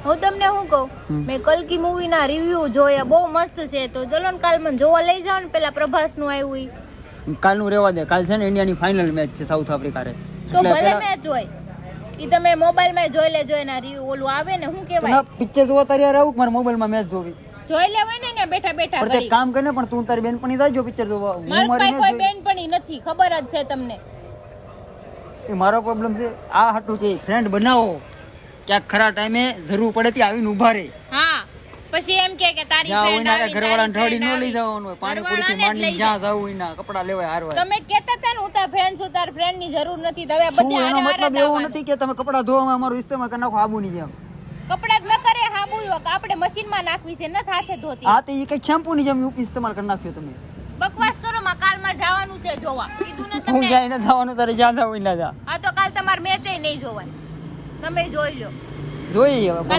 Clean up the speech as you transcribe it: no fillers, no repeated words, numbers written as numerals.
હું તમને શું કહું, મેં કલ્કી મૂવી ના રિવ્યુ જોયા, બહુ મસ્ત છે. તો ચલો ને કાલ મને જોવા લઈ જાવ ને. પેલા પ્રભાસ નું આવ્યું કાલનું રેવા દે. કાલ છે ને ઇન્ડિયાની ફાઇનલ મેચ છે સાઉથ આફ્રિકા રે. તો ભલે મેચ હોય ઈ તમે મોબાઈલ માં જોઈ લેજો. એના રિવ્યુ ઓલું આવે ને શું કહેવાય, પિક્ચર જોવા તારી યાર આવું મારા મોબાઈલ માં મેચ જોવી જોઈ લેવાય ને બેઠા બેઠા. પણ તે કામ કરીને પણ તું તારી બેનપણી જાજો પિક્ચર જોવા. હું મારી મારી કોઈ બેનપણી નથી, ખબર જ છે તમને. એ મારો પ્રોબ્લેમ છે. આ હાટું કે ફ્રેન્ડ બનાવો, ક્યાંક ખરા ટાઈમે જરૂર પડે ત્યાં આવીને ઊભા રહે. હા પછી એમ કે તારી ફ્રેન્ડ આવી ઘરવાળાને ઠોડી ન લઈ જવાનું હોય. પાણી પૂરી થી માંડીને જ્યાં જાવું હોય ના કપડા લેવાય હારવા. તમે કહેતા હતા ને હું તાર ફ્રેન્ડ છું, તાર ફ્રેન્ડ ની જરૂર નથી. હવે બધે એનો મતલબ એવો નથી કે તમે કપડા ધોવામાં અમારું ઇસ્તેમાલ કરી નાખો આબુની જેમ. કપડા જ ન કરે હાબુ, આપણે મશીન માં નાખવી છે, ન હાથે ધોતી. હા તો એ કઈ શેમ્પુ ની જેમ ઇસ્તેમાલ કરી નાખ્યો તમે. બકવાસ કરો માં. કાલ માર જવાનું છે જોવા, કીધું ને હું તમને. જાય ન જવાનું તારે જ્યાં જાવું ના જા. આ તો કાલ તમાર મેચ નહીં જોવાય, તમે જોઈ લો. જોઈએ હવે.